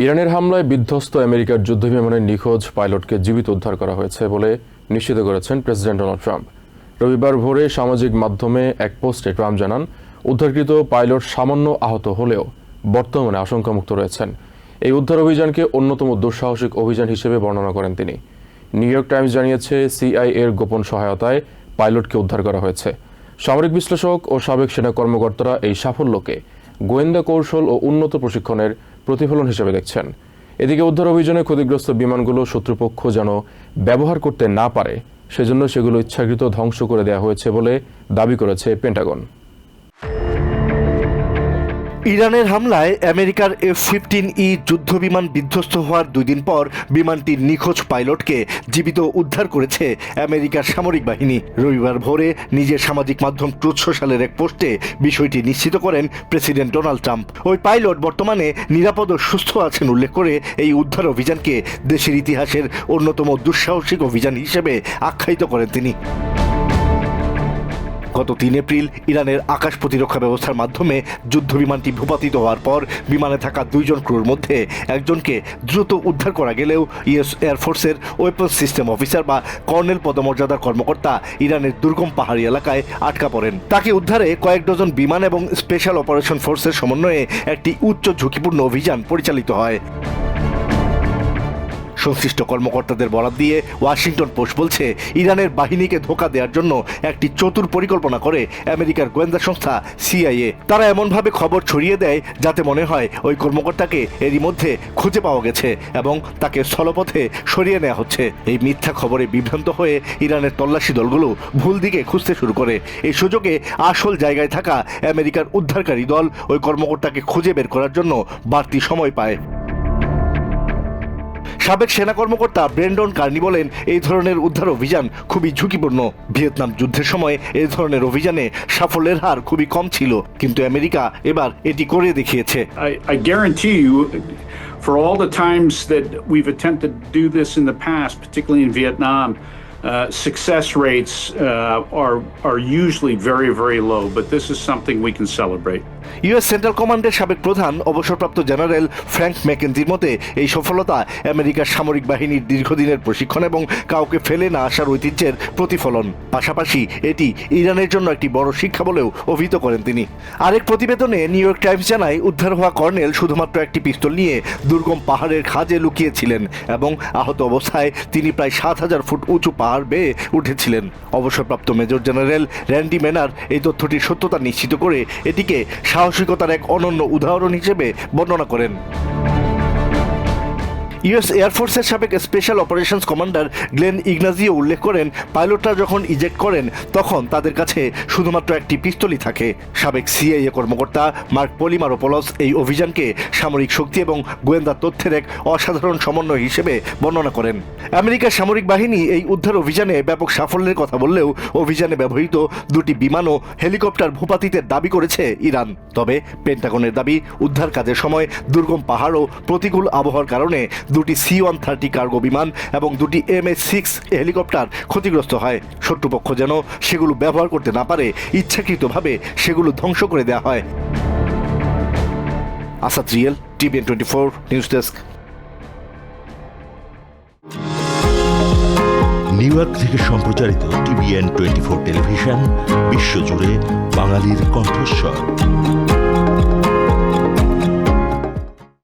ইরানের হামলায় বিধ্বস্ত আমেরিকার যুদ্ধবিমানের নিখোঁজ পাইলটকে জীবিত উদ্ধার করা হয়েছে বলে নিশ্চিত করেছেন প্রেসিডেন্ট ডোনাল্ড ট্রাম্প। রবিবার ভোরে সামাজিক মাধ্যমে এক পোস্টে ট্রাম্প জানান, উদ্ধারকৃত পাইলট সামান্য আহত হলেও বর্তমানে আশঙ্কামুক্ত রয়েছেন। এই উদ্ধার অভিযানকে অন্যতম দুঃসাহসিক অভিযান হিসেবে বর্ণনা করেন তিনি। নিউ ইয়র্ক টাইমস জানিয়েছে, সিআইএর গোপন সহায়তায় পাইলটকে উদ্ধার করা হয়েছে। সামরিক বিশ্লেষক ও সাবেক সেনা কর্মকর্তারা এই সাফল্যকে গোয়েন্দা কৌশল ও উন্নত প্রশিক্ষণের প্রতিফলন হিসেবে দেখছেন। এদিকে উদ্ধার অভিযানে ক্ষতিগ্রস্ত বিমানগুলো শত্রুপক্ষ যেন ব্যবহার করতে না পারে, সেজন্য সেগুলো ইচ্ছাকৃত ধ্বংস করে দেওয়া হয়েছে বলে দাবি করেছে পেন্টাগন। ইরানের হামলায় আমেরিকার F-15E যুদ্ধবিমান বিধ্বস্ত হওয়ার 2 দিন পর বিমানটির নিখোঁজ পাইলটকে জীবিত উদ্ধার করেছে আমেরিকার সামরিক বাহিনী। রবিবার ভোরে নিজের সামাজিক মাধ্যম ট্রুথ সোশ্যালের এক পোস্টে বিষয়টি নিশ্চিত করেন প্রেসিডেন্ট ডোনাল্ড ট্রাম্প। ওই পাইলট বর্তমানে নিরাপদ ও সুস্থ আছেন উল্লেখ করে এই উদ্ধার অভিযানকে দেশের ইতিহাসের অন্যতম দুঃসাহসিক অভিযান হিসেবে আখ্যায়িত করেন তিনি। গত 3 এপ্রিল ইরানের আকাশ প্রতিরক্ষা ব্যবস্থার মাধ্যমে যুদ্ধবিমানটি ভূপাতিত হওয়ার পর বিমানে থাকা 2 জন ক্রুর মধ্যে একজনকে দ্রুত উদ্ধার করা গেলেও ইউএস এয়ারফোর্সের ওয়েপন্স সিস্টেম অফিসার বা কর্নেল পদমর্যাদার কর্মকর্তা ইরানের দুর্গম পাহাড়ি এলাকায় আটকা পড়েন। তাকে উদ্ধারে কয়েক ডজন বিমান এবং স্পেশাল অপারেশন ফোর্সের সমন্বয়ে একটি উচ্চ ঝুঁকিপূর্ণ অভিযান পরিচালিত হয়। সংশ্লিষ্ট কর্মকর্তাদের বরাত দিয়ে ওয়াশিংটন পোস্ট বলছে, ইরানের বাহিনীকে ধোঁকা দেওয়ার জন্য একটি চতুর পরিকল্পনা করে আমেরিকার গোয়েন্দা সংস্থা সিআইএ। তারা এমনভাবে খবর ছড়িয়ে দেয় যাতে মনে হয় ওই কর্মকর্তাকে এরই মধ্যে খুঁজে পাওয়া গেছে এবং তাকে স্থলপথে সরিয়ে নেওয়া হচ্ছে। এই মিথ্যা খবরে বিভ্রান্ত হয়ে ইরানের তল্লাশি দলগুলো ভুল দিকে খুঁজতে শুরু করে। এই সুযোগে আসল জায়গায় থাকা আমেরিকার উদ্ধারকারী দল ওই কর্মকর্তাকে খুঁজে বের করার জন্য বাড়তি সময় পায়। সাবেক সেনা কর্মকর্তা ব্রেন্ডন কার্নি বলেন, এই ধরনের উদ্ধার অভিযান খুবই ঝুঁকিপূর্ণ। ভিয়েতনাম যুদ্ধের সময় এই ধরনের অভিযানে সাফল্যের হার খুবই কম ছিল, কিন্তু আমেরিকা এবার এটি করে দেখিয়েছে। I guarantee you, for all the times that we've attempted to do this in the past, particularly in Vietnam, success rates are usually very, very low, but this is something we can celebrate. US central কমান্ডের সাবেক প্রধান অবসরপ্রাপ্ত general Frank ম্যাকেনজির মতে, এই সফলতা আমেরিকার সামরিক বাহিনীর দীর্ঘদিনের প্রশিক্ষণ এবং কাউকে ফেলে না আসার ঐতিহ্যের প্রতিফলন। পাশাপাশি এটি ইরানের জন্য একটি বড় শিক্ষা বলেও অভিহিত করেন তিনি। আরেক প্রতিবেদনে নিউ ইয়র্ক টাইমস জানায়, উদ্ধার হওয়া কর্নেল শুধুমাত্র একটি পিস্তল নিয়ে দুর্গম পাহাড়ের খাঁজে লুকিয়েছিলেন এবং আহত অবস্থায় তিনি প্রায় 7000 ফুট উঁচু পাহাড় বেয়ে উঠেছিলেন। অবসরপ্রাপ্ত মেজর জেনারেল র্যান্ডি ম্যানার এই তথ্যটির সত্যতা নিশ্চিত করে এটিকে সাহসিকতার এক অনন্য উদাহরণ হিসেবে বর্ণনা করেন। ইউএস এয়ারফোর্সের সাবেক special operations commander Glenn Ignazio উল্লেখ করেন, পাইলটরা যখন ইজেক্ট করেন তখন তাদের কাছে শুধুমাত্র একটি পিস্তলই থাকে। সাবেক সিআইএ কর্মকর্তা মার্ক পলিমারোপোলস এই অভিযানকে সামরিক শক্তি এবং গোয়েন্দা তথ্যের এক অসাধারণ সমন্বয় হিসেবে বর্ণনা করেন। আমেরিকার সামরিক বাহিনী এই উদ্ধার অভিযানে ব্যাপক সাফল্যের কথা বললেও অভিযানে ব্যবহৃত 2টি বিমান ও হেলিকপ্টার ভূপাতিতের দাবি করেছে ইরান। তবে পেন্টাগনের দাবি, উদ্ধার কাজের সময় দুর্গম পাহাড় ও প্রতিকূল আবহাওয়ার কারণে 2টি C-130 কার্গো বিমান এবং 2টি MH-6 হেলিকপ্টার ক্ষতিগ্রস্ত হয়। শত্রুপক্ষ যেন সেগুলো ব্যবহার করতে না পারে, ইচ্ছাকৃতভাবে সেগুলো ধ্বংস করে দেওয়া হয়। Asad real, TVN 24 news desk. New York থেকে সম্প্রচারিত TVN 24 টেলিভিশন বিশ্বজুড়ে বাঙালির কণ্ঠস্বর।